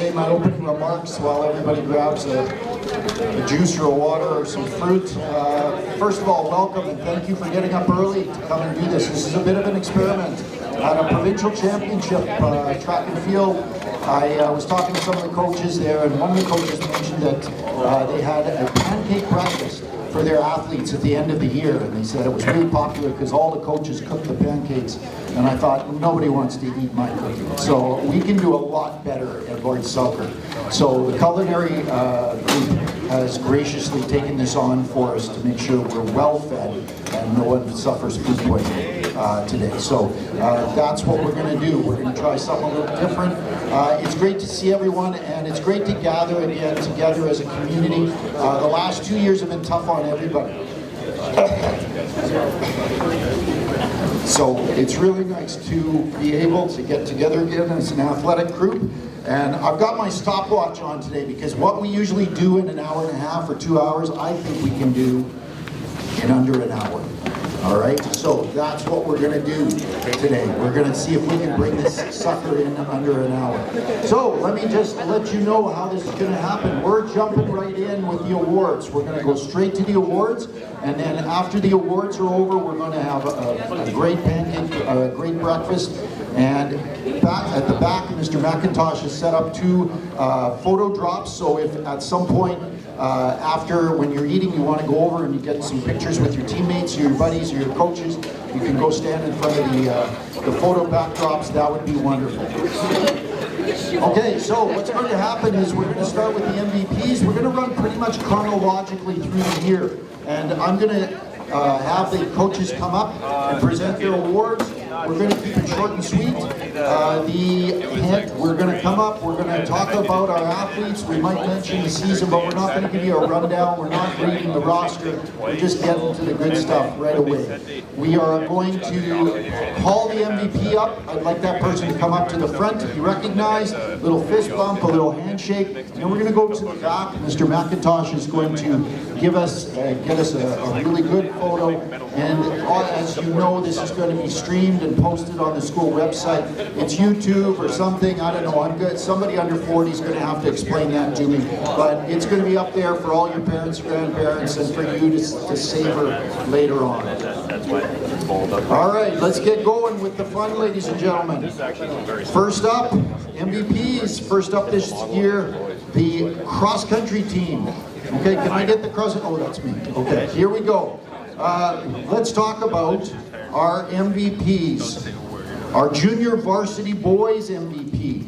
say my opening remarks while everybody grabs a juice or a water or some fruit. First of all, welcome and thank you for getting up early to come and do this. This is a bit of an experiment. At a provincial championship track and field, I was talking to some of the coaches there, and one of the coaches mentioned that they had a pancake breakfast for their athletes at the end of the year, and they said it was really popular because all the coaches cooked the pancakes, and I thought nobody wants to eat my cooking, so we can do a lot better at Lord Selkirk. So the culinary group has graciously taken this on for us to make sure we're well fed and no one suffers food poisoning today. So that's what we're going to do. We're going to try something a little different. It's great to see everyone, and it's great to gather again together as a community. The last 2 years have been tough on everybody. So it's really nice to be able to get together again as an athletic group. And I've got my stopwatch on today because what we usually do in an hour and a half or 2 hours, I think we can do in under an hour. All right, so that's what we're going to do today. We're going to see if we can bring this sucker in under an hour. So let me just let you know how this is going to happen. We're jumping right in with the awards. We're going to go straight to the awards, and then after the awards are over, we're going to have a great pancake, a great breakfast. And at the back, Mr. McIntosh has set up 2 photo drops, so if at some point after, when you're eating, you want to go over and you get some pictures with your teammates, your buddies, or your coaches, you can go stand in front of the photo backdrops. That would be wonderful. Okay, so what's going to happen is we're going to start with the MVPs. We're going to run pretty much chronologically through the year, and I'm going to have the coaches come up and present their awards. We're going to keep it short and sweet. We're going to come up, we're going to talk about our athletes. We might mention the season, but we're not going to give you a rundown. We're not reading the roster. We're just getting to the good stuff right away. We are going to call the MVP up. I'd like that person to come up to the front to be recognized. A little fist bump, a little handshake. And then we're going to go to the back. Mr. McIntosh is going to get us a really good photo. And as you know, this is going to be streamed and posted on the school website. It's YouTube or something, I don't know. I'm good. Somebody under 40 is going to have to explain that to me. But it's going to be up there for all your parents, grandparents, and for you to savor later on. All right, let's get going with the fun, ladies and gentlemen. First up, MVPs. First up this year, the cross-country team. Okay, can I get the cross? Oh, that's me. Okay, here we go. Let's talk about our MVPs. Our junior varsity boys MVP.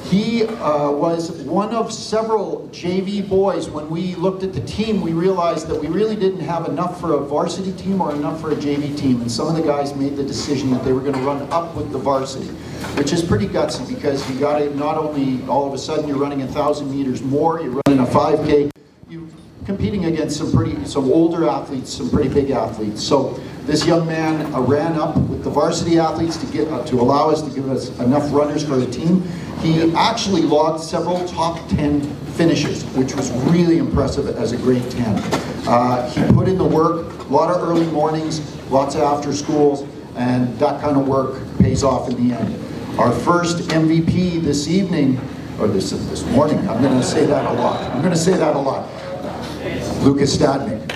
He was one of several JV boys. When we looked at the team, we realized that we really didn't have enough for a varsity team or enough for a JV team. And some of the guys made the decision that they were going to run up with the varsity, which is pretty gutsy because you got to not only all of a sudden you're running 1,000 meters more, you're running a 5K, you're competing against some older athletes, some pretty big athletes. So this young man ran up with the varsity athletes to allow us to give us enough runners for the team. He actually logged several top 10 finishes, which was really impressive as a grade 10. He put in the work, a lot of early mornings, lots of after schools, and that kind of work pays off in the end. Our first MVP this evening, or this morning, I'm going to say that a lot. Lucas Stadnik.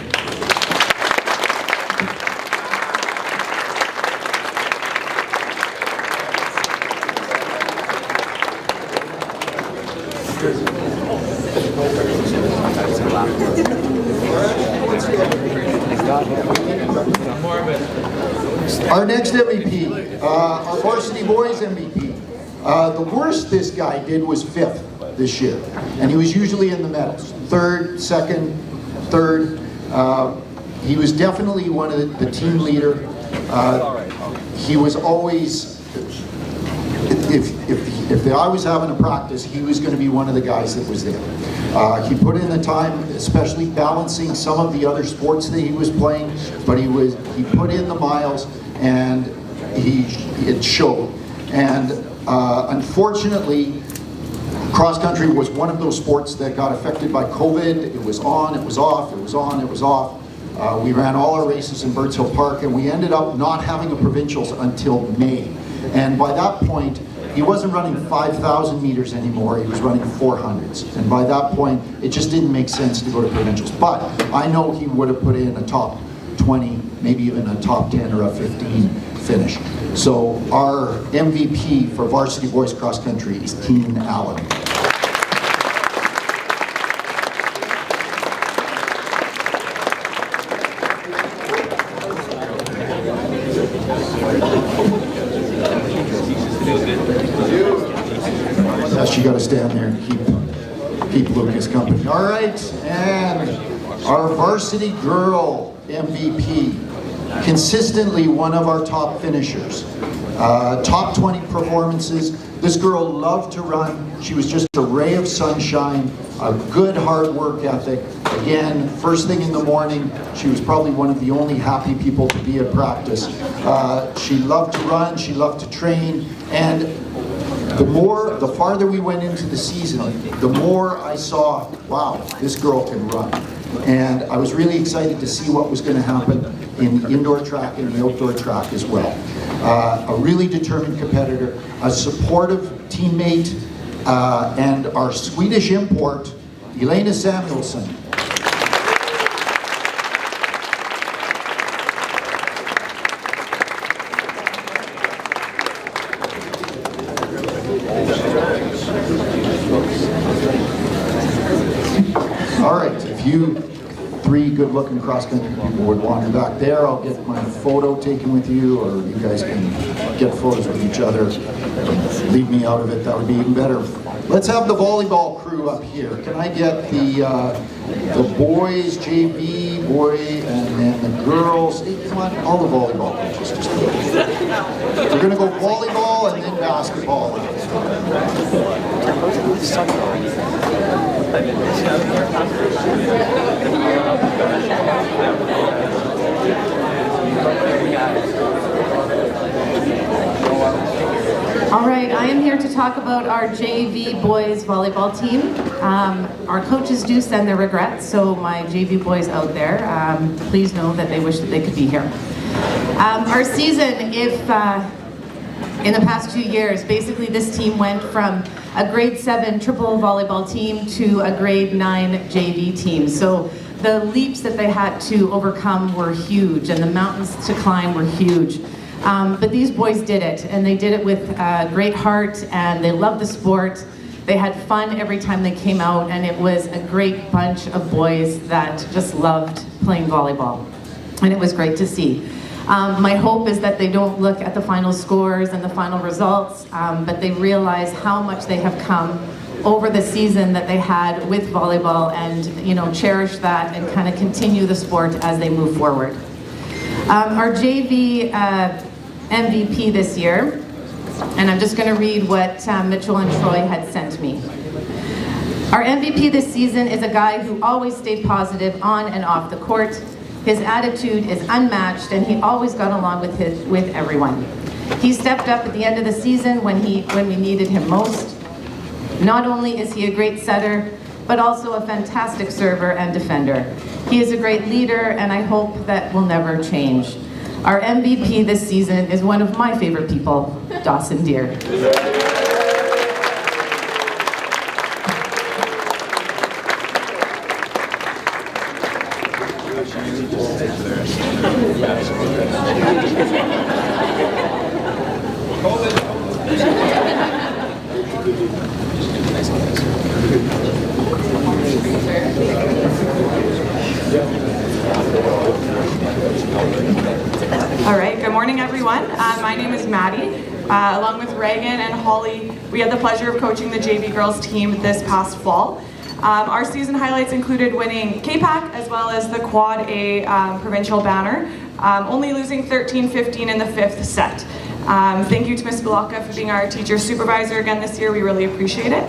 Our next MVP, our varsity boys MVP. The worst this guy did was 5th this year, and he was usually in the medals. 3rd, 2nd, 3rd. He was definitely one of the team leader. He was always, if I was having a practice, he was going to be one of the guys that was there. He put in the time, especially balancing some of the other sports that he was playing, but he put in the miles, and it showed. And unfortunately, cross country was one of those sports that got affected by COVID. It was on, it was off, it was on, it was off. We ran all our races in Birds Hill Park, and we ended up not having a provincials until May. And by that point, he wasn't running 5,000 meters anymore, he was running 400s. And by that point, it just didn't make sense to go to provincials. But I know he would have put in a top 20, maybe even a top 10 or a 15 finish. So our MVP for varsity boys cross country is Keenan Allen. Yes, you got to stand there and keep Lucas company. All right, and our varsity girl MVP, consistently one of our top finishers. Top 20 performances. This girl loved to run. She was just a ray of sunshine, a good hard work ethic. Again, first thing in the morning, she was probably one of the only happy people to be at practice. She loved to run, she loved to train, and the farther we went into the season, the more I saw, wow, this girl can run. And I was really excited to see what was going to happen in the indoor track and the outdoor track as well. A really determined competitor, a supportive teammate, and our Swedish import, Elena Samuelsson. All right, if you three good-looking cross-country people would wander back there, I'll get my photo taken with you, or you guys can get photos with each other. Leave me out of it, that would be even better. Let's have the volleyball crew up here. Can I get the boys, JV, boy, and then the girls? Hey, come on, all the volleyball coaches. Just we're going to go volleyball and then basketball. All right, I am here to talk about our JV boys volleyball team. Our coaches do send their regrets, so my JV boys out there, please know that they wish that they could be here. Our season, if in the past 2 years, basically this team went from a grade 7 triple volleyball team to a grade 9 JV team. So the leaps that they had to overcome were huge, and the mountains to climb were huge. But these boys did it, and they did it with great heart, and they loved the sport. They had fun every time they came out, and it was a great bunch of boys that just loved playing volleyball. And it was great to see. My hope is that they don't look at the final scores and the final results, but they realize how much they have come over the season that they had with volleyball, and cherish that and kind of continue the sport as they move forward. Our JV MVP this year, and I'm just going to read what Mitchell and Troy had sent me. Our MVP this season is a guy who always stayed positive on and off the court. His attitude is unmatched, and he always got along with everyone. He stepped up at the end of the season when we needed him most. Not only is he a great setter, but also a fantastic server and defender. He is a great leader, and I hope that will never change. Our MVP this season is one of my favorite people, Dawson Deere. All right, good morning everyone. My name is Maddie. Along with Reagan and Holly, we had the pleasure of coaching the JV girls team this past fall. Our season highlights included winning K-Pac as well as the Quad A provincial banner, only losing 13-15 in the 5th set. Thank you to Ms. Belaka for being our teacher supervisor again this year. We really appreciate it.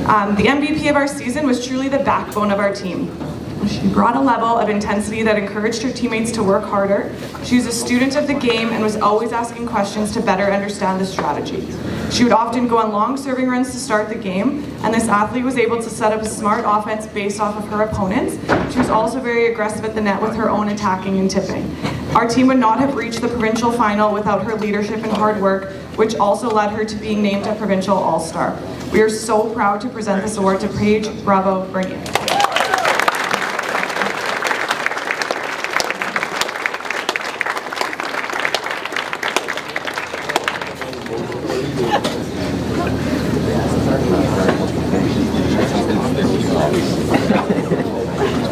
The MVP of our season was truly the backbone of our team. She brought a level of intensity that encouraged her teammates to work harder. She was a student of the game and was always asking questions to better understand the strategy. She would often go on long serving runs to start the game, and this athlete was able to set up a smart offense based off of her opponents. She was also very aggressive at the net with her own attacking and tipping. Our team would not have reached the provincial final without her leadership and hard work. which also led her to being named a provincial all-star. We are so proud to present this award to Paige Bravo Bernier.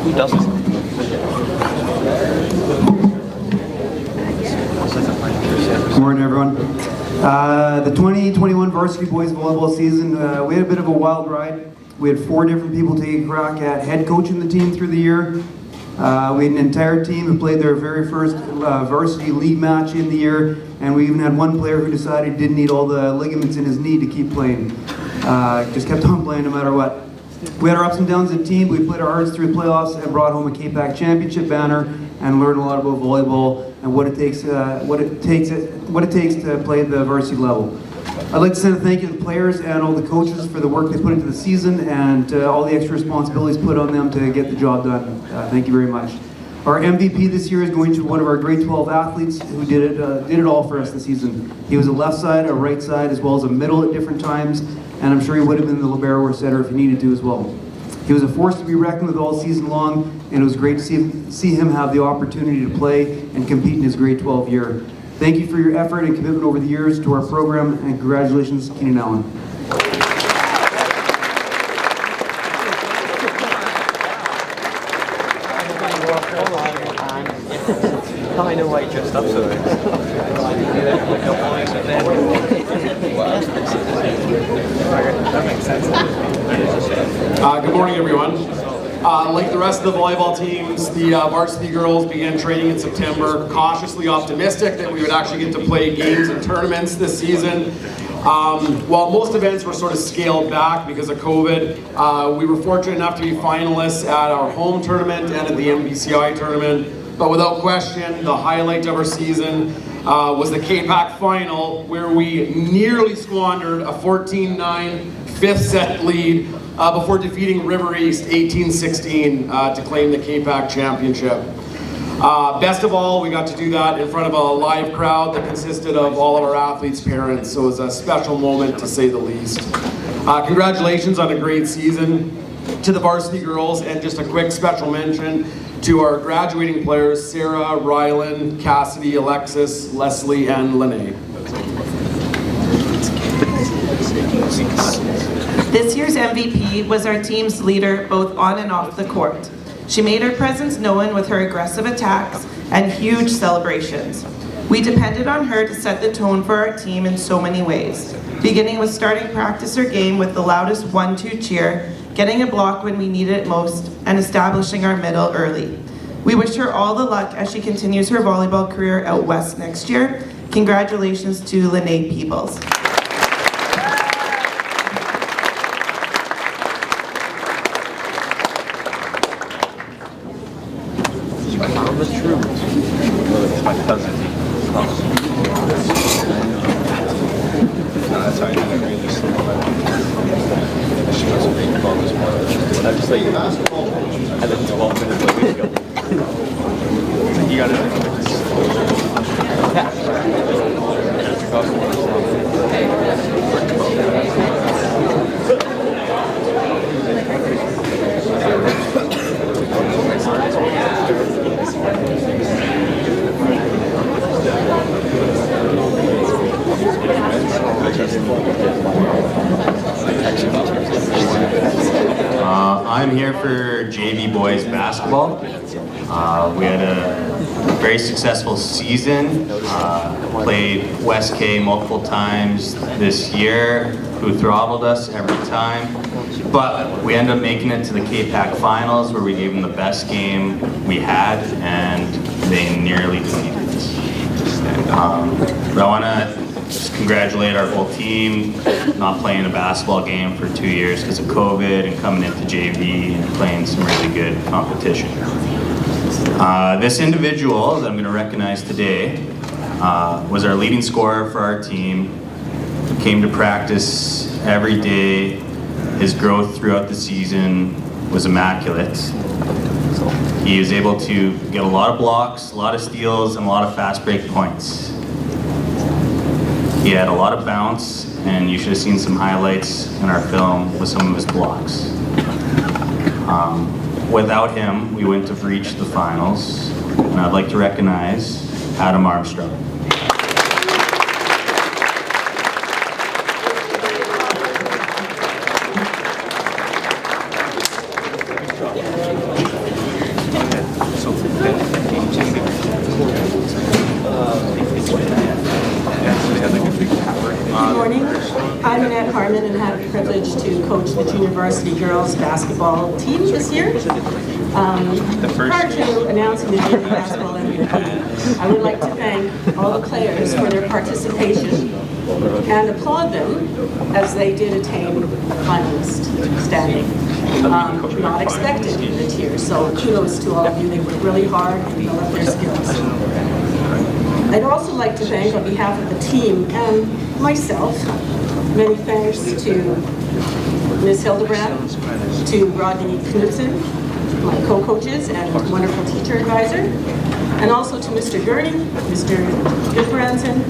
Who doesn't? Good morning, everyone. The 2021 varsity boys volleyball season, we had a bit of a wild ride. We had 4 different people take a crack at head coaching the team through the year. We had an entire team who played their very first varsity league match in the year, and we even had one player who decided he didn't need all the ligaments in his knee to keep playing. Just kept on playing no matter what. We had our ups and downs as a team. We played our hearts through the playoffs and brought home a K-Pac championship banner and learned a lot about volleyball and what it takes to play at the varsity level. I'd like to send a thank you to the players and all the coaches for the work they put into the season and all the extra responsibilities put on them to get the job done. Thank you very much. Our MVP this year is going to one of our grade 12 athletes who did it all for us this season. He was a left side, a right side, as well as a middle at different times, and I'm sure he would have been the libero or setter if he needed to as well. He was a force to be reckoned with all season long, and it was great to see him have the opportunity to play and compete in his grade 12 year. Thank you for your effort and commitment over the years to our program, and congratulations, Keenan Allen. I know why you dressed up so. That makes sense. Good morning, everyone. Like the rest of the volleyball teams, the varsity girls began training in September, cautiously optimistic that we would actually get to play games and tournaments this season. While most events were sort of scaled back because of COVID, we were fortunate enough to be finalists at our home tournament and at the MBCI tournament. But without question, the highlight of our season was the K-Pac final, where we nearly squandered a 14-9 fifth set lead before defeating River East 18-16 to claim the K-Pac championship. Best of all, we got to do that in front of a live crowd that consisted of all of our athletes' parents, so it was a special moment to say the least. Congratulations on a great season to the varsity girls, and just a quick special mention to our graduating players, Sarah, Rylan, Cassidy, Alexis, Leslie, and Lene. This year's MVP was our team's leader both on and off the court. She made her presence known with her aggressive attacks and huge celebrations. We depended on her to set the tone for our team in so many ways, beginning with starting practice or game with the loudest 1-2 cheer, getting a block when we needed it most, and establishing our middle early. We wish her all the luck as she continues her volleyball career out west next year. Congratulations to Lene Peebles. On the truth. It's my cousin. No, that's how I did it really slow. She was a big ball this morning. I just like, and then 12 minutes a week ago. You got it. I'm here for JV boys basketball. We had a very successful season. Played West K multiple times this year, who throttled us every time. But we ended up making it to the K-Pac finals, where we gave them the best game we had, and they nearly defeated us. But I want to just congratulate our whole team, not playing a basketball game for 2 years because of COVID, and coming into JV and playing some really good competition. This individual that I'm going to recognize today was our leading scorer for our team. He came to practice every day. His growth throughout the season was immaculate. He was able to get a lot of blocks, a lot of steals, and a lot of fast break points. He had a lot of bounce, and you should have seen some highlights in our film with some of his blocks. Without him, we wouldn't have reached the finals, and I'd like to recognize Adam Armstrong. Good morning. I'm Annette Harmon and have the privilege to coach the junior varsity girls basketball team this year. Prior to announcing the junior basketball MVP, I would like to thank all the players for their participation and applaud them as they did attain finalist standing. Not expected this year, so kudos to all of you. They worked really hard and developed their skills. I'd also like to thank, on behalf of the team and myself, many thanks to Ms. Hildebrand, to Rodney Knudsen, my co-coaches and wonderful teacher advisor, and also to Mr. Gurney, Mr. Gudbranson,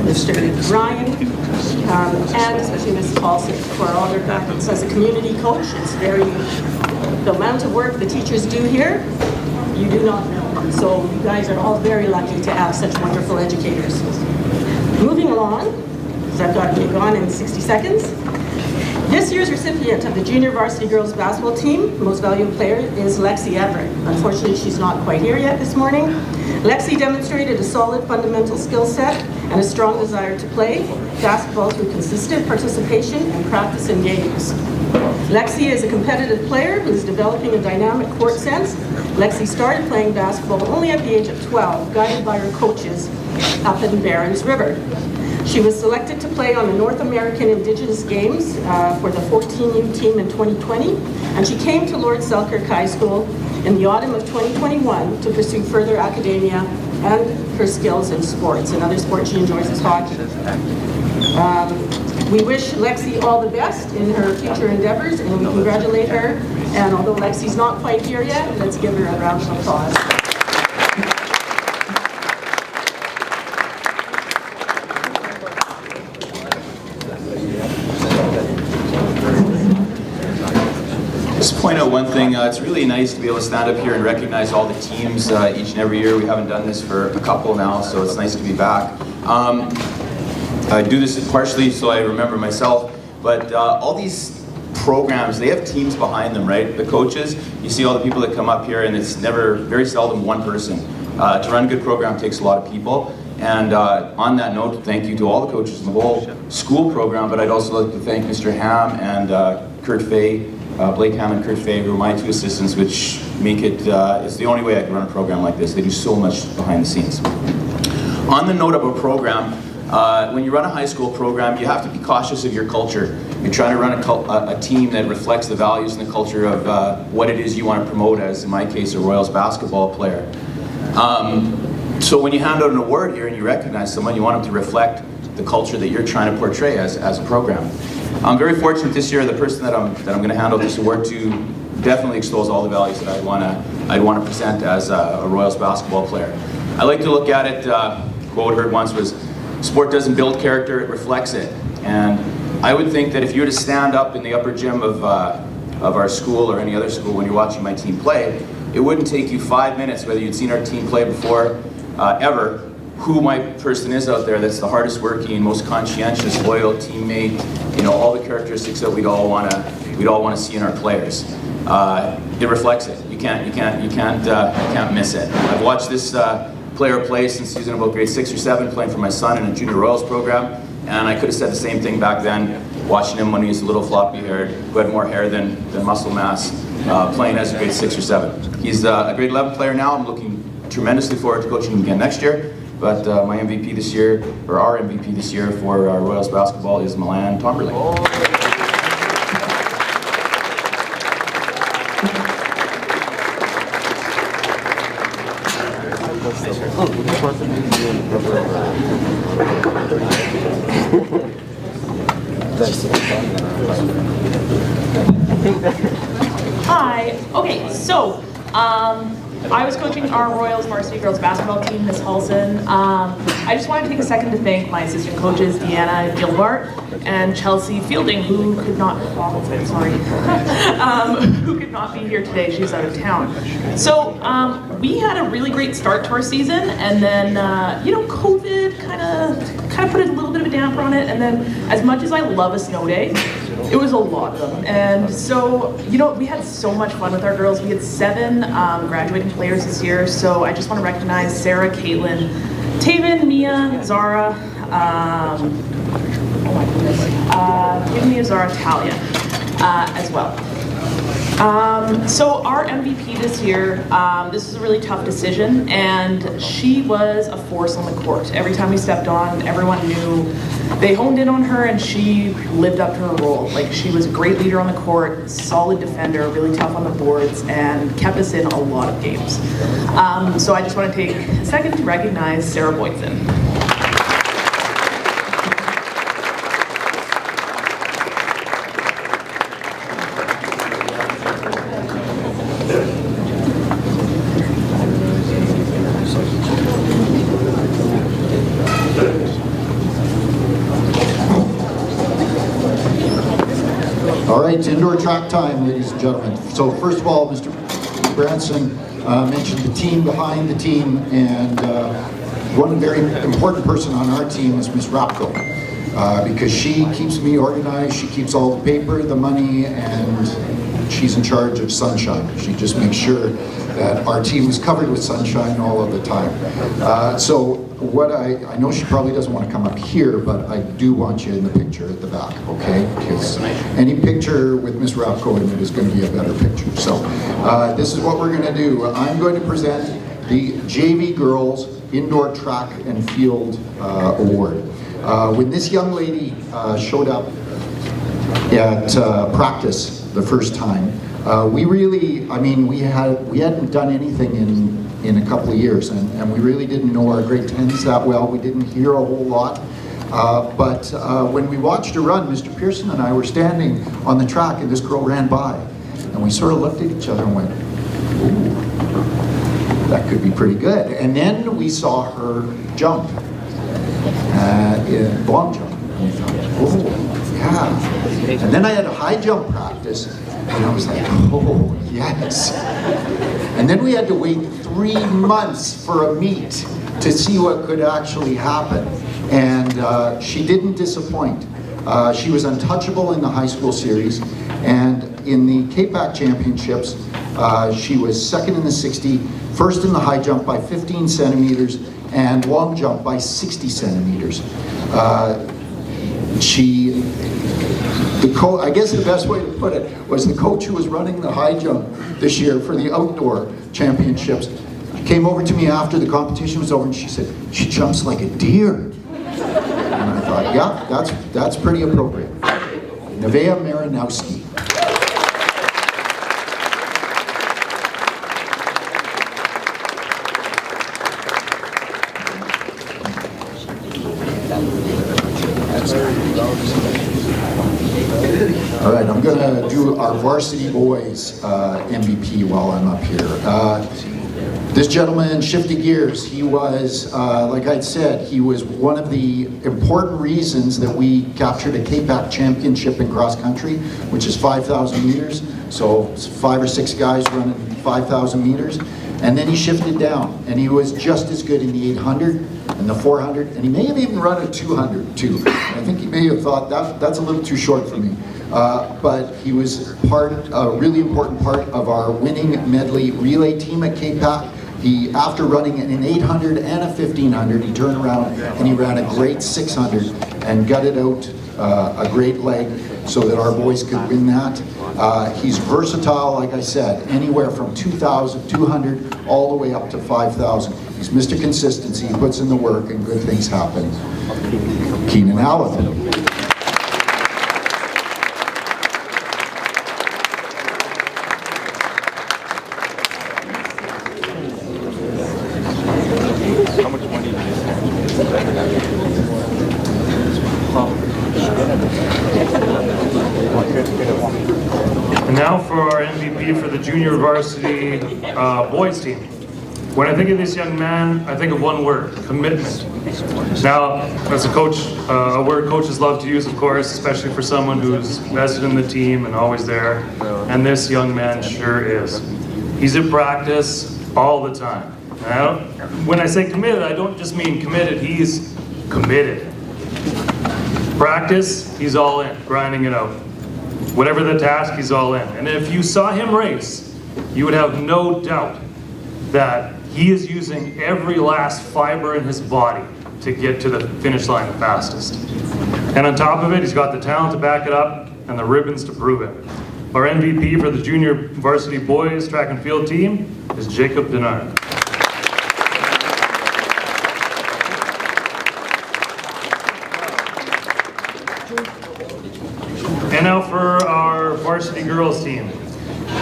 Mr. Ryan, and especially Ms. Paulson for all their guidance. As a community coach, it's the amount of work the teachers do here, you do not know. So you guys are all very lucky to have such wonderful educators. Moving along, because I've got to be gone in 60 seconds. This year's recipient of the junior varsity girls basketball team, most valuable player, is Lexi Everett. Unfortunately, she's not quite here yet this morning. Lexi demonstrated a solid fundamental skill set and a strong desire to play basketball through consistent participation and practice in games. Lexi is a competitive player who is developing a dynamic court sense. Lexi started playing basketball only at the age of 12, guided by her coaches up in Barons River. She was selected to play on the North American Indigenous Games for the 14U team in 2020, and she came to Lord Selkirk High School in the autumn of 2021 to pursue further academia and her skills in sports. Another sport she enjoys is hockey. We wish Lexi all the best in her future endeavors, and we congratulate her. And although Lexi's not quite here yet, let's give her a round of applause. Just point out one thing, it's really nice to be able to stand up here and recognize all the teams each and every year. We haven't done this for a couple now, so it's nice to be back. I do this partially so I remember myself, but all these programs, they have teams behind them, right? The coaches, you see all the people that come up here, and it's very seldom one person. To run a good program takes a lot of people. And on that note, thank you to all the coaches in the whole school program, but I'd also like to thank Mr. Ham and Kurt Fay, Blake Ham and Kurt Fay, who are my two assistants, which make it, it's the only way I can run a program like this. They do so much behind the scenes. On the note of a program, when you run a high school program, you have to be cautious of your culture. You're trying to run a team that reflects the values and the culture of what it is you want to promote as, in my case, a Royals basketball player. So when you hand out an award here and you recognize someone, you want them to reflect the culture that you're trying to portray as a program. I'm very fortunate this year, the person that I'm going to hand out this award to definitely extols all the values that I'd want to present as a Royals basketball player. I like to look at it, quote I heard once was, sport doesn't build character, it reflects it. And I would think that if you were to stand up in the upper gym of our school or any other school when you're watching my team play, it wouldn't take you 5 minutes, whether you'd seen our team play before, ever, who my person is out there that's the hardest working, most conscientious, loyal teammate, you know, all the characteristics that we'd all want to see in our players. It reflects it. You can't miss it. I've watched this player play since he was in about grade 6 or 7, playing for my son in a junior Royals program, and I could have said the same thing back then, watching him when he was a little floppy-haired, who had more hair than muscle mass, playing as a grade 6 or 7. He's a grade 11 player now. I'm looking tremendously forward to coaching him again next year, but my MVP this year, or our MVP this year for Royals basketball is Milan Tomberlin. Hi. Okay, so I was coaching our Royals varsity girls basketball team, Miss Halson. I just want to take a second to thank my assistant coaches, Deanna Gilbart and Chelsea Fielding, who could not, who could not be here today. She's out of town. So we had a really great start to our season, and then COVID kind of put a little bit of a damper on it. And then, as much as I love a snow day, it was a lot of them. And so, we had so much fun with our girls. We had 7 graduating players this year. So I just want to recognize Sarah, Caitlin, Taven, Mia, Zara, Mia, Zara, Talia as well. So our MVP this year, this is a really tough decision, and she was a force on the court. Every time we stepped on, everyone knew they honed in on her, and she lived up to her role. Like, she was a great leader on the court, solid defender, really tough on the boards, and kept us in a lot of games. So I just want to take a second to recognize Sarah Boyson. All right, indoor track time, ladies and gentlemen. So first of all, Mr. Branson mentioned the team behind the team, and one very important person on our team is Ms. Rapko, because she keeps me organized, she keeps all the paper, the money, and she's in charge of sunshine. She just makes sure that our team is covered with sunshine all of the time. So what I know she probably doesn't want to come up here, but I do want you in the picture at the back, okay? Because any picture with Ms. Rapko in it is going to be a better picture. So this is what we're going to do. I'm going to present the JV Girls Indoor Track and Field Award. When this young lady showed up at practice the first time, we really, we hadn't done anything in a couple of years, and we really didn't know our grade 10s that well. We didn't hear a whole lot. But when we watched her run, Mr. Pearson and I were standing on the track, and this girl ran by. And we sort of looked at each other and went, ooh, that could be pretty good. And then we saw her jump, long jump. And we thought, oh, yeah. And then I had a high jump practice, and I was like, oh, yes. And then we had to wait 3 months for a meet to see what could actually happen. And she didn't disappoint. She was untouchable in the high school series, and in the KPAC championships, she was second in the 60, first in the high jump by 15 centimeters, and long jump by 60 centimeters. I guess the best way to put it was the coach who was running the high jump this year for the outdoor championships came over to me after the competition was over, and she said, she jumps like a deer. And I thought, yeah, that's pretty appropriate. Nevaeh Marinowski. All right, I'm going to do our varsity boys MVP while I'm up here. This gentleman shifted gears. He was, like I'd said, he was one of the important reasons that we captured a KPAC championship in cross country, which is 5,000 meters. So 5 or 6 guys running 5,000 meters. And then he shifted down, and he was just as good in the 800 and the 400, and he may have even run a 200 too. I think he may have thought that's a little too short for me. But he was a really important part of our winning medley relay team at KPAC. After running an 800 and a 1500, he turned around and he ran a great 600 and gutted out a great leg so that our boys could win that. He's versatile, like I said, anywhere from 2,000, 200, all the way up to 5,000. He's Mr. Consistency, he puts in the work, and good things happen. Keenan Allen. And now for our MVP for the junior varsity boys team. When I think of this young man, I think of one word: commitment. Now, as a coach, a word coaches love to use, of course, especially for someone who's vested in the team and always there, and this young man sure is. He's at practice all the time. Now, when I say committed, I don't just mean committed, he's committed. Practice, he's all in, grinding it out. Whatever the task, he's all in. And if you saw him race, you would have no doubt that he is using every last fiber in his body to get to the finish line the fastest. And on top of it, he's got the talent to back it up and the ribbons to prove it. Our MVP for the junior varsity boys track and field team is Jacob Denard. And now for our varsity girls team.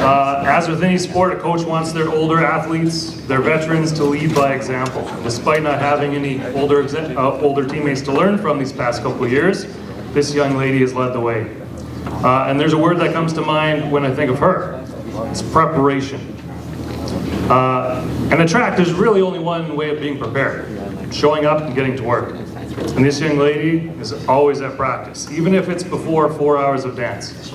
As with any sport, a coach wants their older athletes, their veterans, to lead by example. Despite not having any older teammates to learn from these past couple of years, this young lady has led the way. And there's a word that comes to mind when I think of her. It's preparation. And the track, there's really only one way of being prepared: showing up and getting to work. And this young lady is always at practice, even if it's before 4 hours of dance.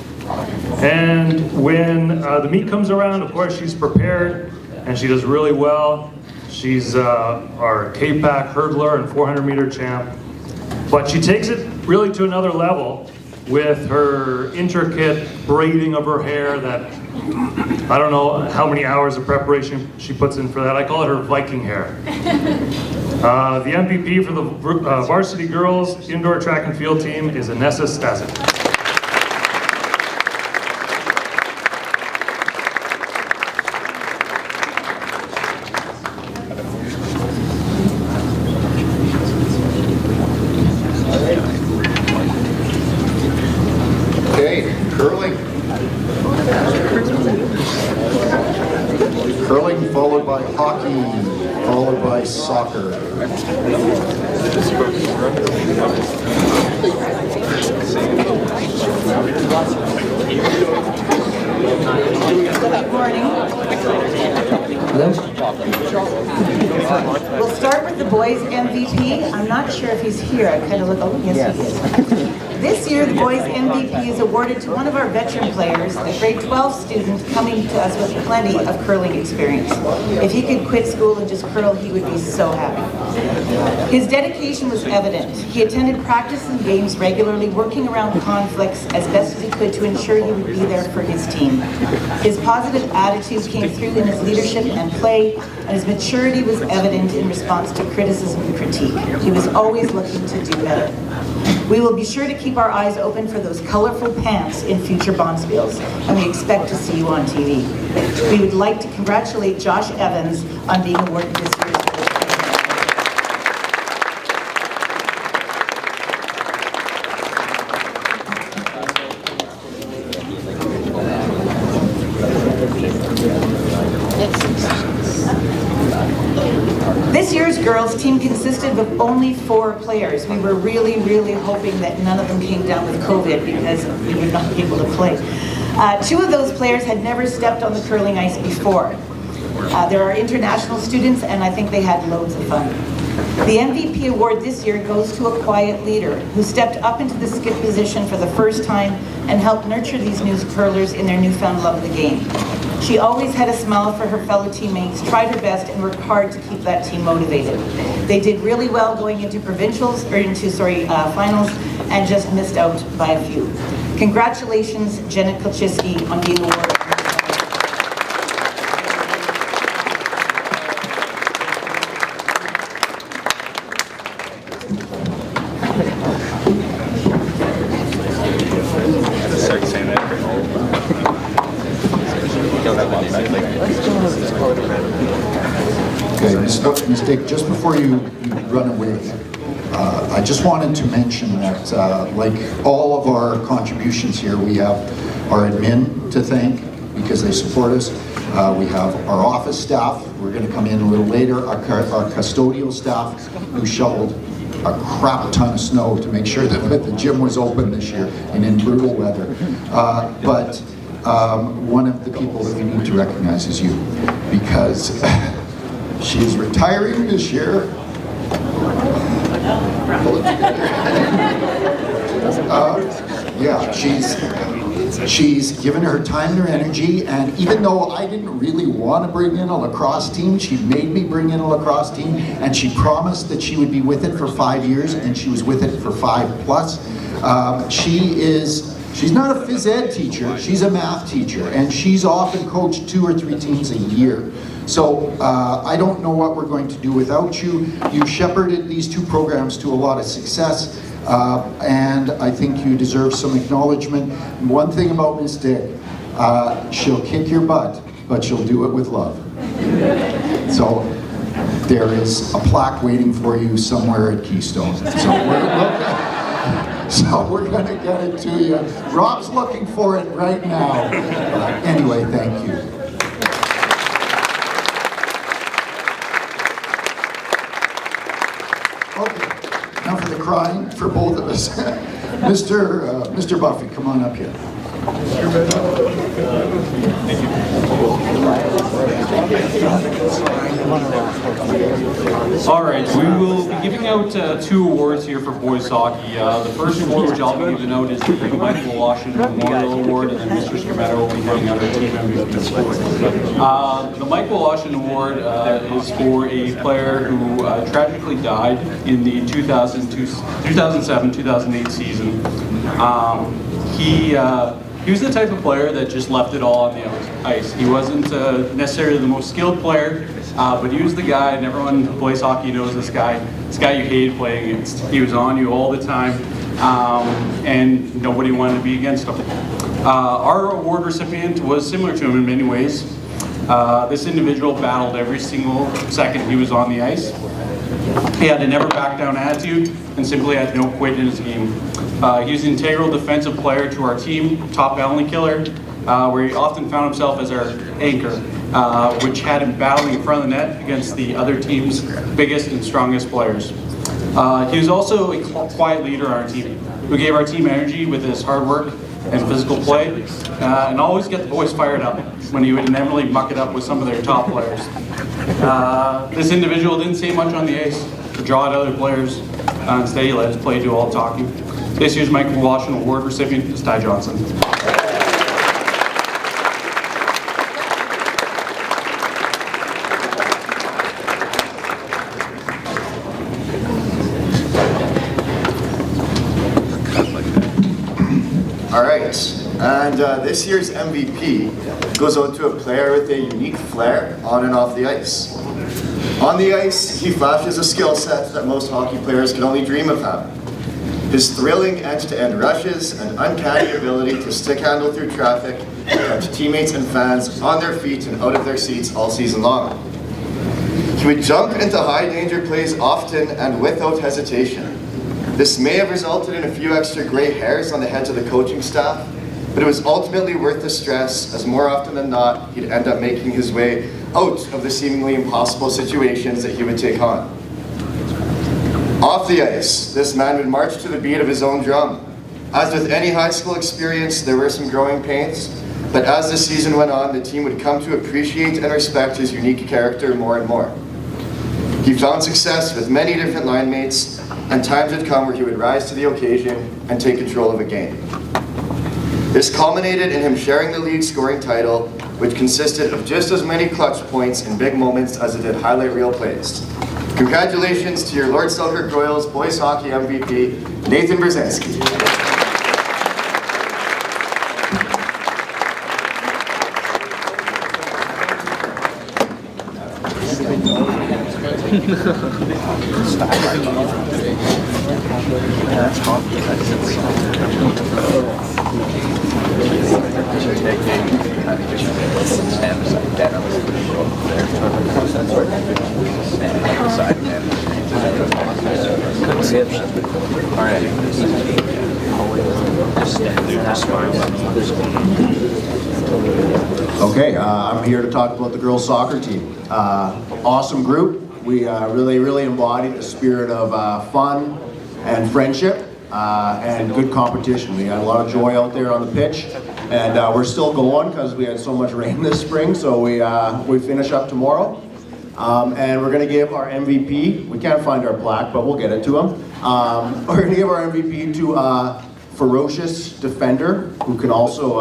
And when the meet comes around, of course, she's prepared and she does really well. She's our K-Pack hurdler and 400-meter champ. But she takes it really to another level with her intricate braiding of her hair that, I don't know how many hours of preparation she puts in for that. I call it her Viking hair. The MVP for the varsity girls indoor track and field team is Anessa Stasic. Okay, curling. Curling followed by hockey, followed by soccer. Good morning. We'll start with the boys MVP. I'm not sure if he's here. I kind of look, oh, yes, he is. This year, the boys MVP is awarded to one of our veteran players, a grade 12 student coming to us with plenty of curling experience. If he could quit school and just curl, he would be so happy. His dedication was evident. He attended practice and games regularly, working around conflicts as best as he could to ensure he would be there for his team. His positive attitude came through in his leadership and play, and his maturity was evident in response to criticism and critique. He was always looking to do better. We will be sure to keep our eyes open for those colorful pants in future bonspiels, and we expect to see you on TV. We would like to congratulate Josh Evans on being awarded this year's This year's girls team consisted of only 4 players. We were really, really hoping that none of them came down with COVID because we would not be able to play. 2 of those players had never stepped on the curling ice before. There are international students, and I think they had loads of fun. The MVP award this year goes to a quiet leader who stepped up into the skip position for the first time and helped nurture these new curlers in their newfound love of the game. She always had a smile for her fellow teammates, tried her best, and worked hard to keep that team motivated. They did really well going into finals, and just missed out by a few. Congratulations, Jenna Kulchiski, on being awarded. Okay, Ms. Dick, just before you run away, I just wanted to mention that like all of our contributions here, we have our admin to thank because they support us. We have our office staff, we're going to come in a little later, our custodial staff who shoveled a crap ton of snow to make sure that the gym was open this year and in brutal weather. But one of the people that we need to recognize is you, because She's retiring this year. Yeah, she's given her time and her energy, and even though I didn't really want to bring in a lacrosse team, she made me bring in a lacrosse team, and she promised that she would be with it for 5 years, and she was with it for 5+. She's not a phys ed teacher, she's a math teacher, and she's often coached 2 or 3 teams a year. So I don't know what we're going to do without you. You shepherded these 2 programs to a lot of success, and I think you deserve some acknowledgement. One thing about Miss Dick, she'll kick your butt, but she'll do it with love. So there is a plaque waiting for you somewhere at Keystone. So we're going to get it to you. Rob's looking for it right now. Anyway, thank you. Okay, now for the crying for both of us. Mr. Buffy, come on up here. All right, we will be giving out 2 awards here for boys hockey. The first award, which I'll be giving out, is the Michael Washington Memorial Award, and then Mr. Scametto will be giving out our team MVP. The Michael Washington Award is for a player who tragically died in the 2007-2008 season. He was the type of player that just left it all on the ice. He wasn't necessarily the most skilled player, but he was the guy, and everyone who plays hockey knows this guy you hated playing against. He was on you all the time, and nobody wanted to be against him. Our award recipient was similar to him in many ways. This individual battled every single second he was on the ice. He had a never back down attitude and simply had no quit in his game. He was an integral defensive player to our team, top penalty killer, where he often found himself as our anchor, which had him battling in front of the net against the other team's biggest and strongest players. He was also a quiet leader on our team, who gave our team energy with his hard work and physical play, and always get the boys fired up when he would inevitably muck it up with some of their top players. This individual didn't say much on the ice to draw out other players. Instead, he let his play do all the talking. This year's Michael Washington Award recipient is Ty Johnson. All right, and this year's MVP goes out to a player with a unique flair on and off the ice. On the ice, he flashes a skill set that most hockey players can only dream of having. His thrilling end-to-end rushes and uncanny ability to stick handle through traffic kept teammates and fans on their feet and out of their seats all season long. He would jump into high-danger plays often and without hesitation. This may have resulted in a few extra gray hairs on the heads of the coaching staff, but it was ultimately worth the stress, as more often than not, he'd end up making his way out of the seemingly impossible situations that he would take on. Off the ice, this man would march to the beat of his own drum. As with any high school experience, there were some growing pains, but as the season went on, the team would come to appreciate and respect his unique character more and more. He found success with many different line mates, and times would come where he would rise to the occasion and take control of a game. This culminated in him sharing the league scoring title, which consisted of just as many clutch points in big moments as it did highlight reel plays. Congratulations to your Lord Selkirk Royals boys hockey MVP, Nathan Brzezinski. Okay, I'm here to talk about the girls soccer team. Awesome group. We really embodied the spirit of fun and friendship and good competition. We had a lot of joy out there on the pitch, and we're still going because we had so much rain this spring, so we finish up tomorrow. And we're going to give our MVP, we can't find our plaque, but we'll get it to him. We're going to give our MVP to a ferocious defender who can also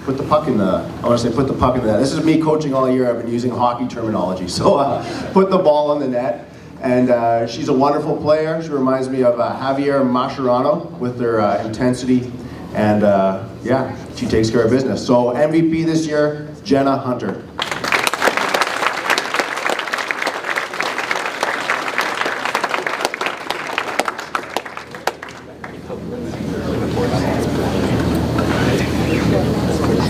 put the puck in the, I want to say put the puck in the net. This is me coaching all year. I've been using hockey terminology. So put the ball in the net. And she's a wonderful player. She reminds me of Javier Mascherano with her intensity. And yeah, she takes care of business. So MVP this year, Jenna Hunter.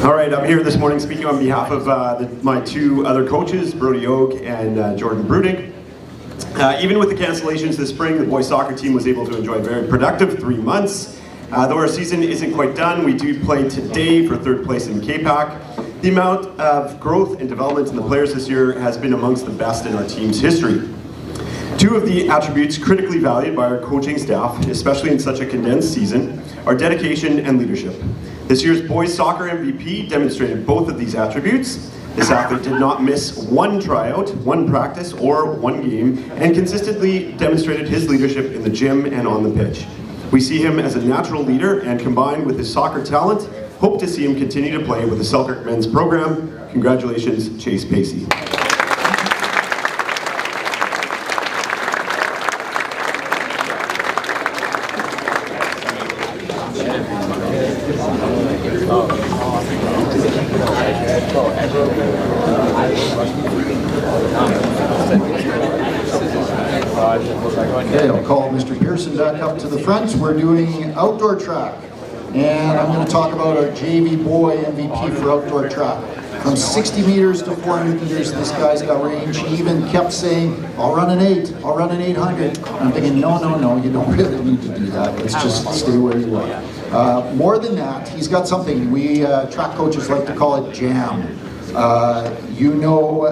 All right, I'm here this morning speaking on behalf of my two other coaches, Brody Oak and Jordan Brudig. Even with the cancellations this spring, the boys soccer team was able to enjoy a very productive 3 months. Though our season isn't quite done, we do play today for third place in K-Pac. The amount of growth and development in the players this year has been amongst the best in our team's history. Two of the attributes critically valued by our coaching staff, especially in such a condensed season, are dedication and leadership. This year's boys soccer MVP demonstrated both of these attributes. This athlete did not miss one tryout, one practice, or one game, and consistently demonstrated his leadership in the gym and on the pitch. We see him as a natural leader, and combined with his soccer talent, hope to see him continue to play with the Selkirk men's program. Congratulations, Chase Pacey. Okay, I'll call Mr. Pearson back up to the front. We're doing outdoor track. And I'm going to talk about our JV boy MVP for outdoor track. From 60 meters to 400 meters, this guy's got range. He even kept saying, I'll run an 8, I'll run an 800. I'm thinking, no, you don't really need to do that. Let's just stay where you are. More than that, he's got something we track coaches like to call it jam. You know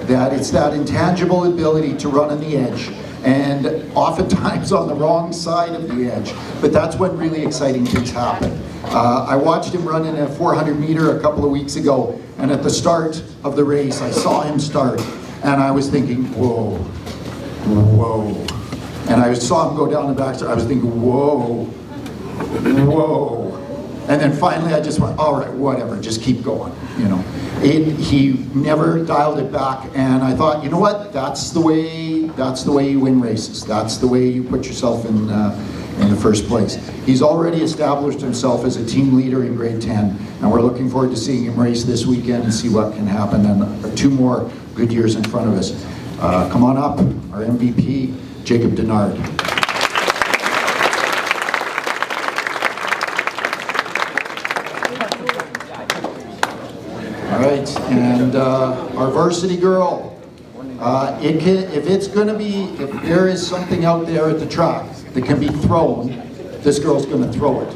that it's that intangible ability to run on the edge, and oftentimes on the wrong side of the edge, but that's when really exciting things happen. I watched him run in a 400 meter a couple of weeks ago, and at the start of the race I saw him start, and I was thinking, whoa, and I saw him go down the back, I was thinking, whoa, and then finally I just went, all right, whatever, just keep going, you know. He never dialed it back, and I thought, you know what, that's the way you win races. That's the way you put yourself in the first place. He's already established himself as a team leader in grade 10, and we're looking forward to seeing him race this weekend and see what can happen, and 2 more good years in front of us. Come on up, our MVP, Jacob Denard. All right, and our varsity girl. If there is something out there at the track that can be thrown, this girl's going to throw it.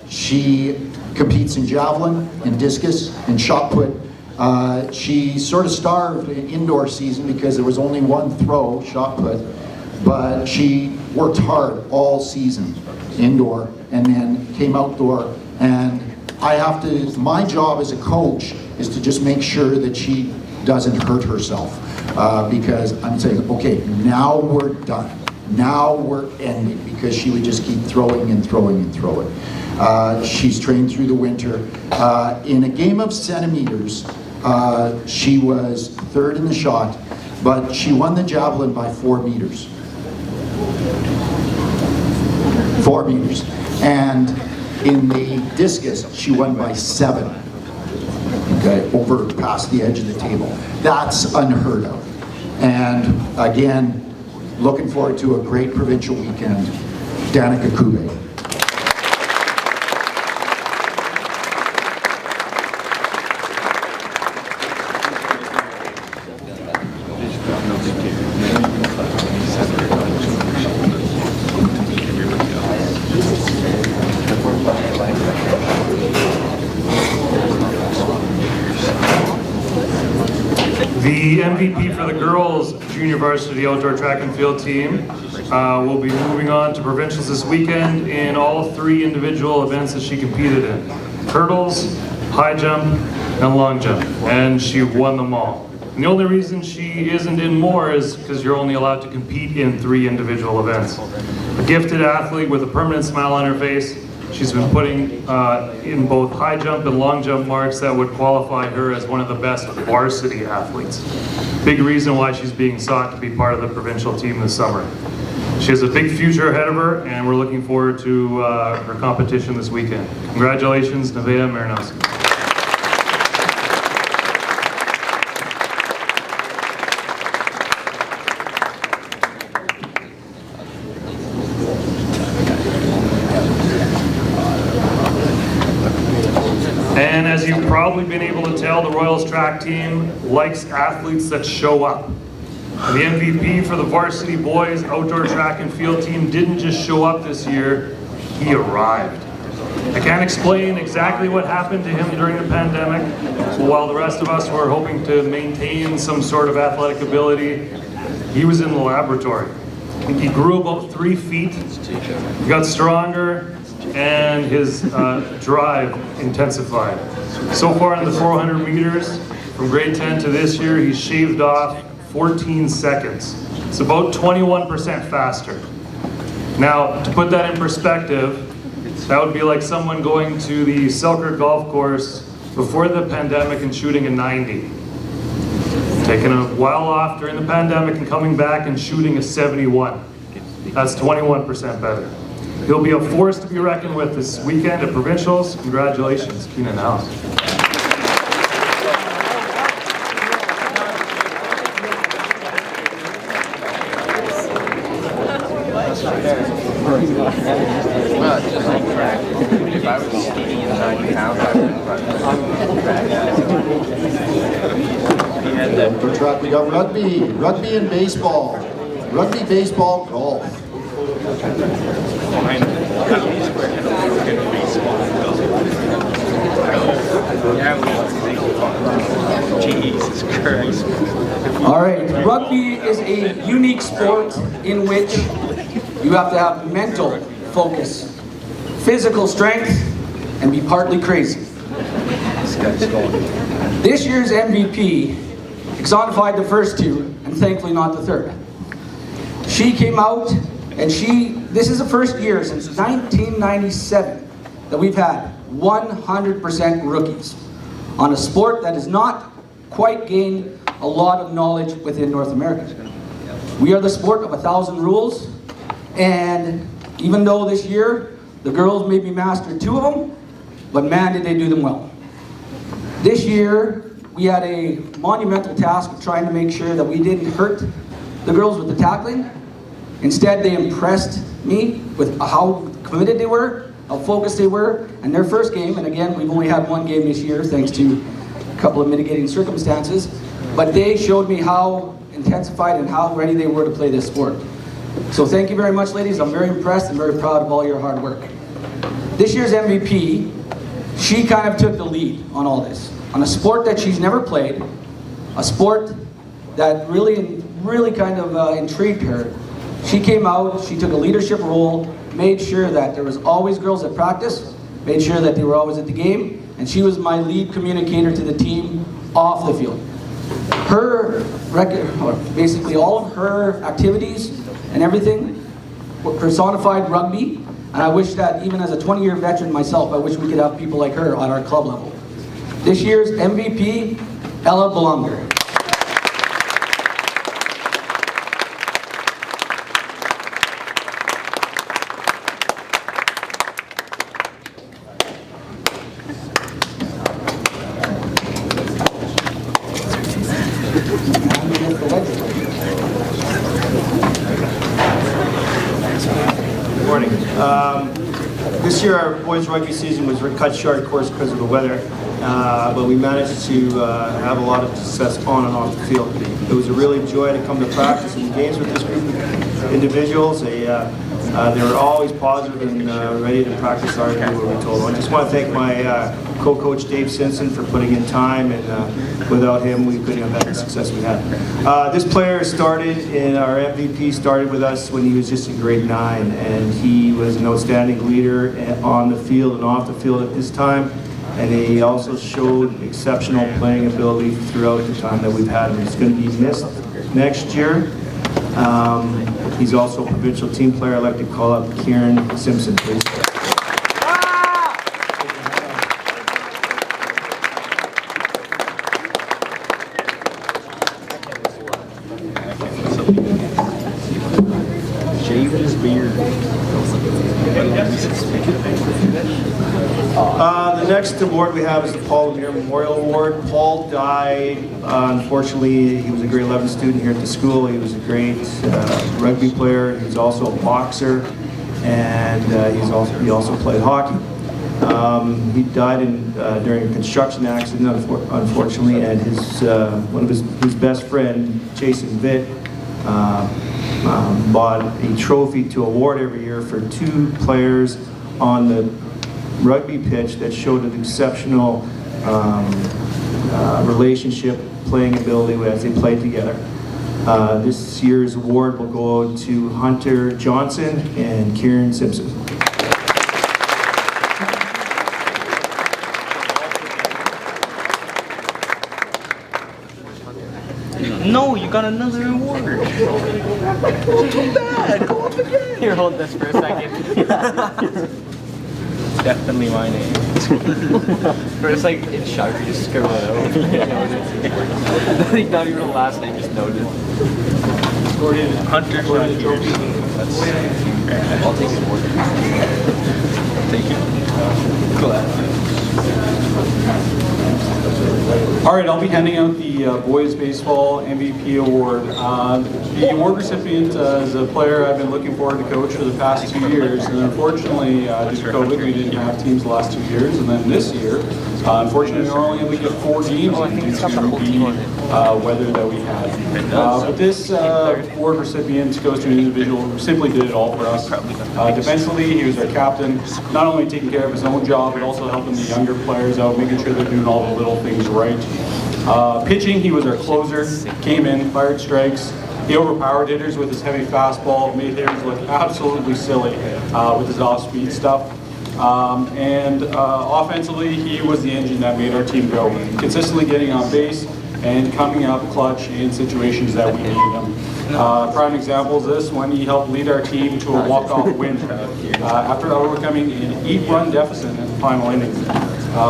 She competes in javelin, in discus, in shot put. She sort of starved the indoor season because there was only one throw, shot put, but she worked hard all season indoor and then came outdoor, and my job as a coach is to just make sure that she doesn't hurt herself, because I'm saying, okay, now we're done. Now we're ending, because she would just keep throwing and throwing and throwing. She's trained through the winter. In a game of centimeters, she was 3rd in the shot, but she won the javelin by 4 meters. 4 meters. And in the discus, she won by 7. Okay, over past the edge of the table. That's unheard of. And again, looking forward to a great provincial weekend. Danica Kube. The MVP for the girls junior varsity outdoor track and field team will be moving on to provincials this weekend in all 3 individual events that she competed in: hurdles, high jump, and long jump, and she won them all. And the only reason she isn't in more is because you're only allowed to compete in 3 individual events. A gifted athlete with a permanent smile on her face, she's been putting in both high jump and long jump marks that would qualify her as one of the best varsity athletes. Big reason why she's being sought to be part of the provincial team this summer. She has a big future ahead of her, and we're looking forward to her competition this weekend. Congratulations, Nevaeh Merinos. And as you've probably been able to tell, the Royals track team likes athletes that show up. The MVP for the varsity boys outdoor track and field team didn't just show up this year, he arrived. I can't explain exactly what happened to him during the pandemic, so while the rest of us were hoping to maintain some sort of athletic ability, he was in the laboratory. He grew about 3 feet, he got stronger, and his drive intensified. So far in the 400 meters, from grade 10 to this year, he's shaved off 14 seconds. It's about 21% faster. Now, to put that in perspective, that would be like someone going to the Selkirk golf course before the pandemic and shooting a 90. Taking a while off during the pandemic and coming back and shooting a 71. That's 21% better. He'll be a force to be reckoned with this weekend at Provincials. Congratulations, Keenan House. For track, we got rugby and baseball. Rugby, baseball, golf. Jesus Christ. All right, rugby is a unique sport in which you have to have mental focus, physical strength, and be partly crazy. This year's MVP exonified the first 2, and thankfully not the third. She came out, and this is the first year since 1997 that we've had 100% rookies on a sport that has not quite gained a lot of knowledge within North America. We are the sport of 1,000 rules, and even though this year the girls maybe mastered 2 of them, but man did they do them well. This year we had a monumental task of trying to make sure that we didn't hurt the girls with the tackling. Instead, they impressed me with how committed they were, how focused they were, and their first game, and again, we've only had 1 game this year thanks to a couple of mitigating circumstances, but they showed me how intensified and how ready they were to play this sport. So thank you very much, ladies. I'm very impressed and very proud of all your hard work. This year's MVP, she kind of took the lead on all this. On a sport that she's never played, a sport that really kind of intrigued her. She came out, she took a leadership role, made sure that there was always girls at practice, made sure that they were always at the game, and she was my lead communicator to the team off the field. Her record, or basically all of her activities and everything personified rugby, and I wish that even as a 20-year veteran myself, I wish we could have people like her on our club level. This year's MVP, Ella Belonger. This year our boys rugby season was cut short, of course, because of the weather, but we managed to have a lot of success on and off the field. It was a really joy to come to practice and games with this group of individuals. They were always positive and ready to practice hard and do what we told them. I just want to thank my co-coach Dave Simpson for putting in time, and without him we couldn't have had the success we had. This player started, our MVP started with us when he was just in grade 9, and he was an outstanding leader on the field and off the field at this time. and he also showed exceptional playing ability throughout the time that we've had him. He's going to be missed next year. He's also a provincial team player. I'd like to call up Kieran Simpson, please. Shaving his beard. The next award we have is the Paul Lemire Memorial Award. Paul died, unfortunately. He was a grade 11 student here at the school. He was a great rugby player. He was also a boxer, and he also played hockey. He died during a construction accident, unfortunately, and one of his best friend, Jason Vitt, bought a trophy to award every year for 2 players on the rugby pitch that showed an exceptional relationship, playing ability as they played together. This year's award will go to Hunter Johnson and Kieran Simpson. No, you got another award. Too bad. Go up again. Here, hold this for a second. It's definitely my name. But it's like in Sharpie, just scribble it out. Not even the last name, just noted. Hunter Johnson. I'll take it. Take it. Cool. All right, I'll be handing out the Boys Baseball MVP Award. The award recipient is a player I've been looking forward to coach for the past 2 years, and unfortunately, due to COVID, we didn't have teams the last 2 years, and then this year, unfortunately, we were only able to get 4 games due to the weather that we had. But this award recipient goes to an individual who simply did it all for us. Defensively, he was our captain, not only taking care of his own job, but also helping the younger players out, making sure they're doing all the little things right. Pitching, he was our closer, came in, fired strikes. He overpowered hitters with his heavy fastball, made hitters look absolutely silly with his off-speed stuff. Offensively, he was the engine that made our team go, consistently getting on base and coming up clutch in situations that we needed him. Prime example is this, when he helped lead our team to a walk-off win after overcoming an 8-run deficit in the final innings.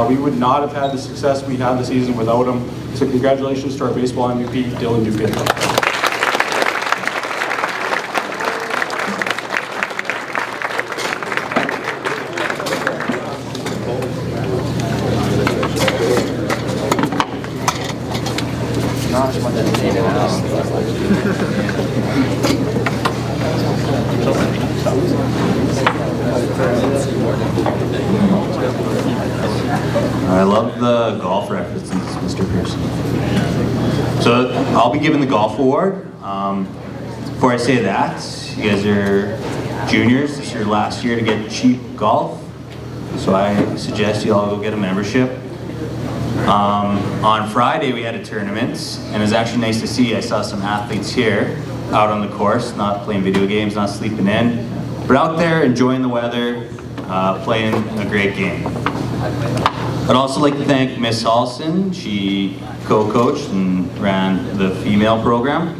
We would not have had the success we had this season without him. So congratulations to our baseball MVP, Dylan Duquette. I love the golf references, Mr. Pearson. So I'll be giving the golf award. Before I say that, you guys are juniors. This is your last year to get cheap golf. So I suggest you all go get a membership. On Friday we had a tournament, and it was actually nice to see. I saw some athletes here out on the course, not playing video games, not sleeping in, but out there enjoying the weather, playing a great game. I'd also like to thank Miss Halson. She co-coached and ran the female program,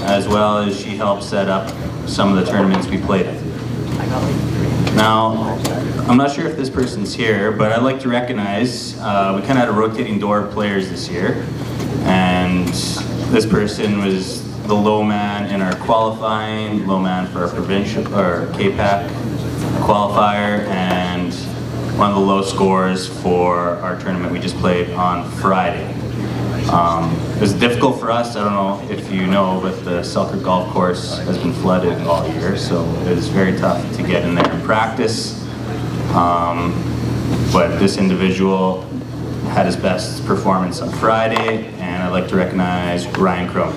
as well as she helped set up some of the tournaments we played in. Now, I'm not sure if this person's here, but I'd like to recognize, we kind of had a rotating door of players this year, and this person was the low man in our qualifying, low man for our provincial, or KPAC qualifier, and one of the low scores for our tournament we just played on Friday. It was difficult for us, I don't know if you know, but the Selkirk Golf Course has been flooded all year, so it was very tough to get in there and practice. But this individual had his best performance on Friday, and I'd like to recognize Ryan Cronin.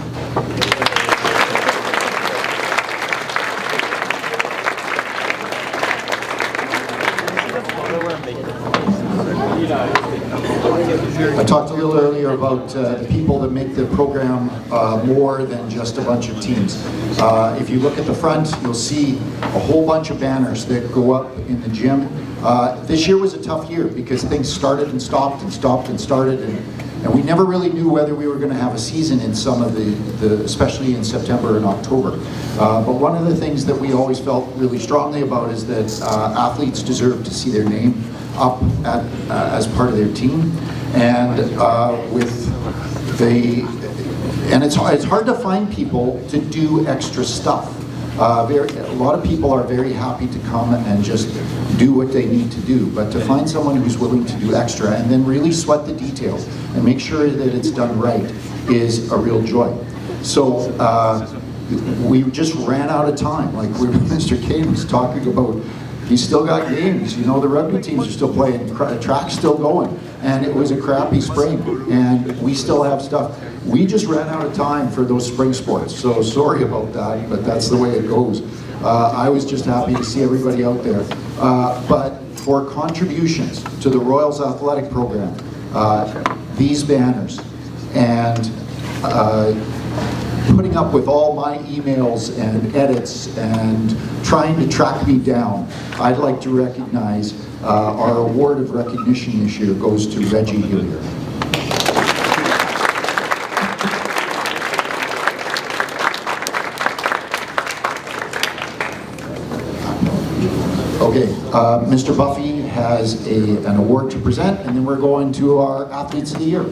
I talked a little earlier about the people that make the program more than just a bunch of teams. If you look at the front, you'll see a whole bunch of banners that go up in the gym This year was a tough year because things started and stopped and stopped and started, and we never really knew whether we were going to have a season in some of especially in September and October. But one of the things that we always felt really strongly about is that athletes deserve to see their name up as part of their team, and it's hard to find people to do extra stuff. A lot of people are very happy to come and just do what they need to do, but to find someone who's willing to do extra and then really sweat the details and make sure that it's done right is a real joy. So we just ran out of time. Like Mr. Kane was talking about, he's still got games. You know, the rugby teams are still playing, track's still going, and it was a crappy spring, and we still have stuff. We just ran out of time for those spring sports, so sorry about that, but that's the way it goes. I was just happy to see everybody out there. But for contributions to the Royals Athletic Program, these banners, and putting up with all my emails and edits and trying to track me down, I'd like to recognize our award of recognition this year goes to Reggie Hillier. Okay, Mr. Buffy has an award to present, and then we're going to our Athletes of the Year.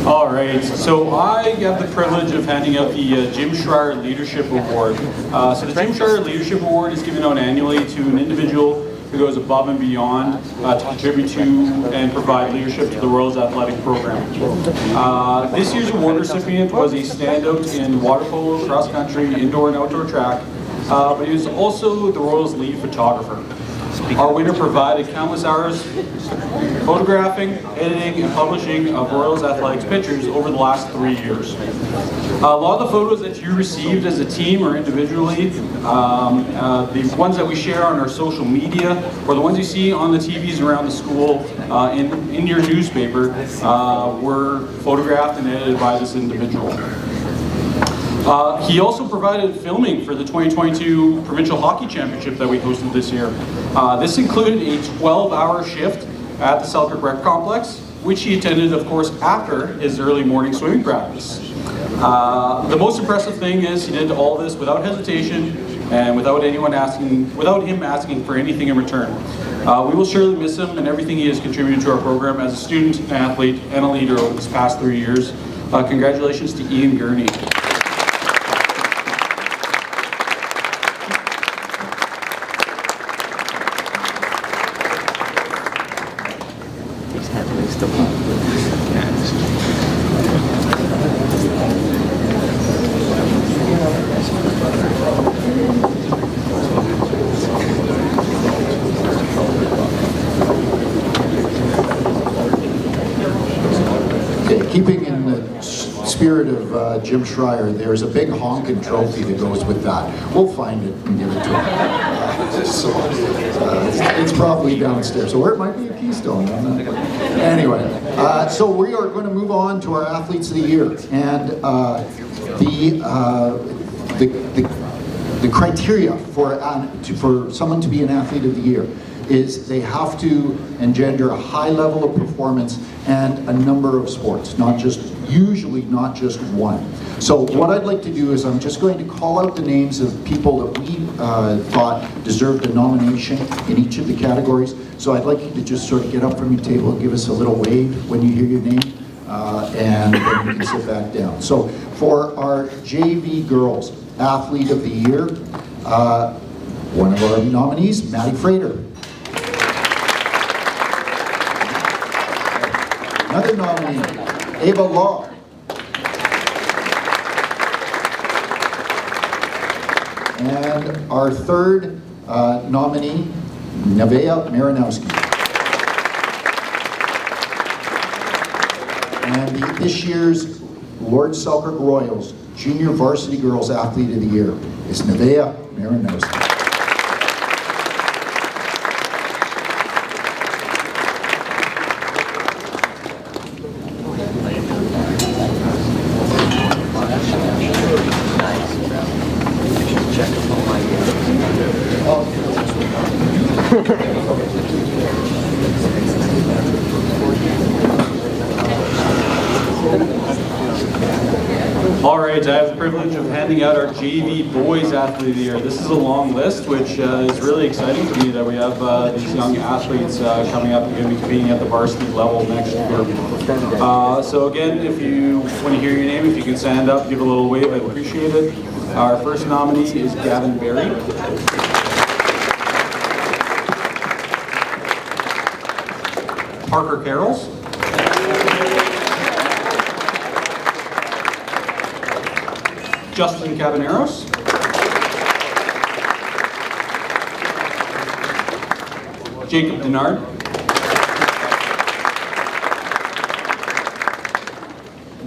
All right, so I have the privilege of handing out the Jim Schreier Leadership Award. So the Jim Schreier Leadership Award is given out annually to an individual who goes above and beyond to contribute to and provide leadership to the Royals Athletic Program. This year's award recipient was a standout in water polo, cross country, indoor and outdoor track, but he was also the Royals' lead photographer. Our winner provided countless hours photographing, editing, and publishing of Royals Athletics pictures over the last 3 years. A lot of the photos that you received as a team or individually, the ones that we share on our social media, or the ones you see on the TVs around the school, in your newspaper, were photographed and edited by this individual. He also provided filming for the 2022 Provincial Hockey Championship that we hosted this year. This included a 12-hour shift at the Selkirk Rec Complex, which he attended, of course, after his early morning swimming practice. The most impressive thing is he did all this without hesitation and without him asking for anything in return. We will surely miss him and everything he has contributed to our program as a student, an athlete, and a leader over this past 3 years. Congratulations to Ian Gurney. Keeping in the spirit of Jim Schreier, there's a big honking trophy that goes with that. We'll find it and give it to him. It's probably downstairs, or it might be a Keystone. Anyway, so we are going to move on to our Athletes of the Year, and the criteria for someone to be an Athlete of the Year is they have to engender a high level of performance and a number of sports, usually not just one. So what I'd like to do is I'm just going to call out the names of people that we thought deserved a nomination in each of the categories. So I'd like you to just sort of get up from your table and give us a little wave when you hear your name, and then you can sit back down. So for our JV Girls Athlete of the Year, one of our nominees, Maddie Frater. Another nominee, Ava Law. And our third nominee, Nevaeh Marinowski. And this year's Lord Selkirk Royals Junior Varsity Girls Athlete of the Year is Nevaeh Marinowski. right, I have the privilege of handing out our JV Boys Athlete of the Year. This is a long list, which is really exciting to me that we have these young athletes coming up and going to be competing at the varsity level next year. So again, if you want to hear your name, if you can stand up, give a little wave, I'd appreciate it. Our first nominee is Gavin Berry. Parker Carrolls. Justin Cabaneros. Jacob Denard.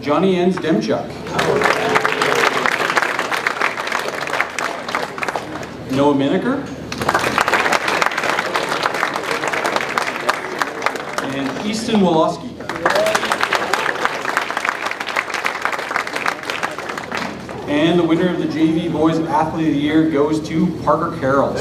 Johnny Enns Demchuk. Noah Miniker. And Easton Woloski. And the winner of the JV Boys Athlete of the Year goes to Parker Carrolls.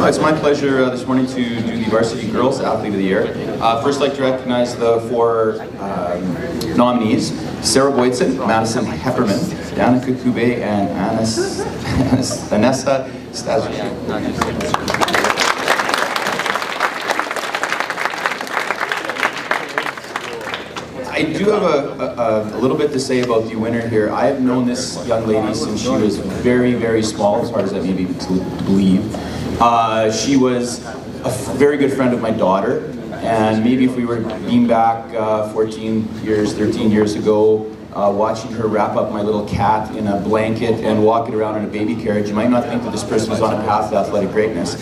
It's my pleasure this morning to do the Varsity Girls Athlete of the Year. First, I'd like to recognize the four nominees: Sarah Boydson, Madison Hepperman, Danica Kube, and Vanessa Stajik. I do have a little bit to say about the winner here. I have known this young lady since she was very, very small, as hard as that may be to believe. She was a very good friend of my daughter, and maybe if we were being back 13 years ago, watching her wrap up my little cat in a blanket and walk it around in a baby carriage, you might not think that this person was on a path to athletic greatness.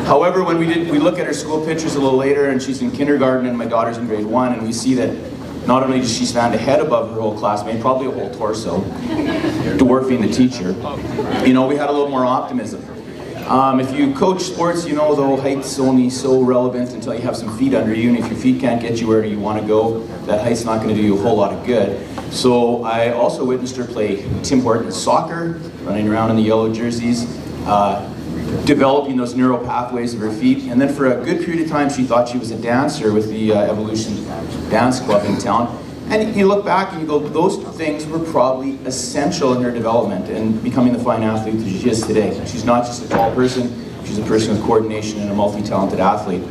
However, when we look at her school pictures a little later, and she's in kindergarten and my daughter's in grade 1, and we see that not only does she stand a head above her whole classmate, probably a whole torso, dwarfing the teacher, you know, we had a little more optimism. If you coach sports, you know, though, height's only so relevant until you have some feet under you, and if your feet can't get you where you want to go, that height's not going to do you a whole lot of good. So I also witnessed her play Tim Hortons soccer, running around in the yellow jerseys, developing those neural pathways of her feet, and then for a good period of time she thought she was a dancer with the Evolution Dance Club in town. And you look back and you go, those things were probably essential in her development and becoming the fine athlete that she is today. She's not just a tall person, she's a person with coordination and a multi-talented athlete.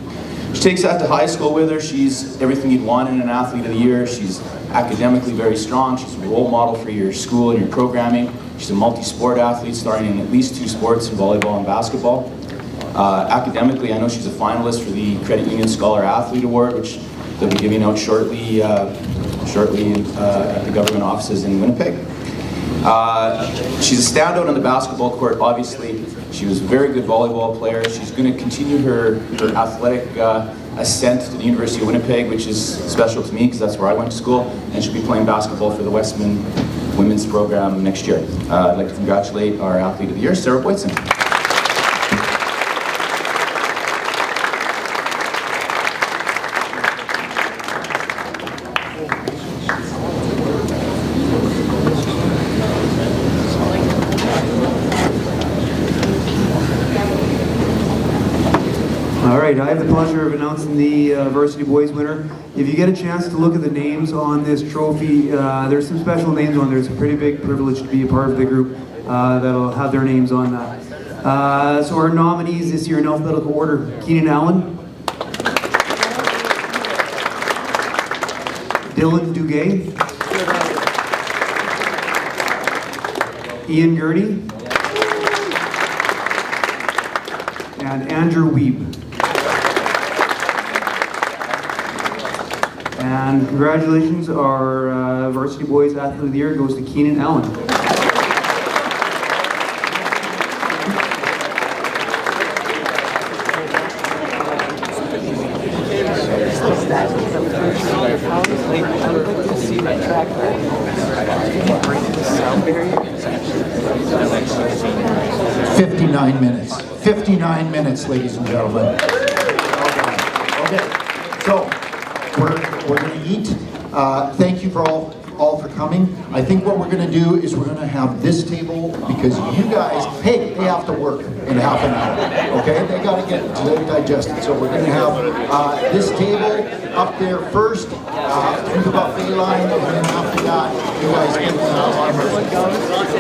She takes that to high school with her. She's everything you'd want in an athlete of the year. She's academically very strong. She's a role model for your school and your programming. She's a multi-sport athlete, starting in at least 2 sports, in volleyball and basketball. Academically, I know she's a finalist for the Credit Union Scholar Athlete Award, which they'll be giving out shortly at the government offices in Winnipeg. She's a standout on the basketball court, obviously. She was a very good volleyball player. She's going to continue her athletic ascent to the University of Winnipeg, which is special to me because that's where I went to school, and she'll be playing basketball for the Westman women's program next year. I'd like to congratulate our Athlete of the Year, Sarah Boydson. All right, I have the pleasure of announcing the Varsity Boys winner. If you get a chance to look at the names on this trophy, there's some special names on there. It's a pretty big privilege to be a part of the group that'll have their names on that. So our nominees this year in alphabetical order: Keenan Allen, Dylan Duguay, Ian Gurney, and Andrew Weeb. And congratulations, our Varsity Boys Athlete of the Year goes to Keenan Allen. 59 minutes. 59 minutes, ladies and gentlemen. Okay, so we're going to eat. Thank you for all for coming. I think what we're going to do is we're going to have this table because you guys, hey, they have to work in half an hour. Okay, they got to get digested. So we're going to have this table up there first, through the buffet line, and then after that, you guys can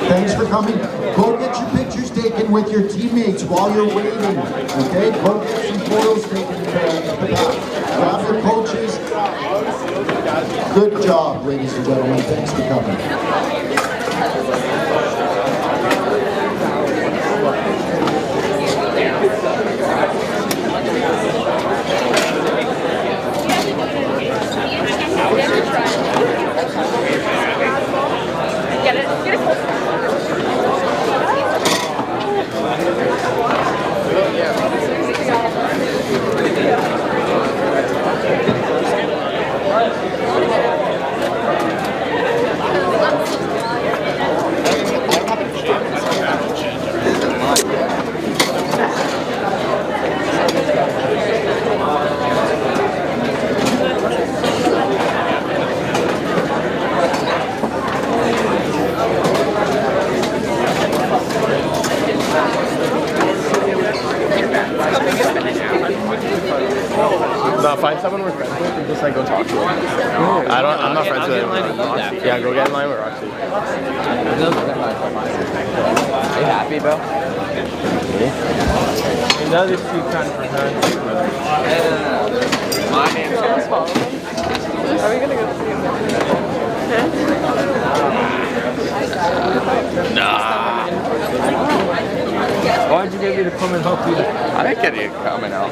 thanks for coming. Go get your pictures taken with your teammates while you're waiting. Okay, go get some photos taken at the back. Grab your coaches. Good job, ladies and gentlemen. Thanks for coming. No, find someone we're friends with and just like go talk to them. I'm not friends with anyone. Yeah, go get in line with Roxy. Are you happy, bro? And the other two kind of friends. My name's Are we gonna go see him? Nah. Why'd you get me to come and help you? I didn't get you to come and help.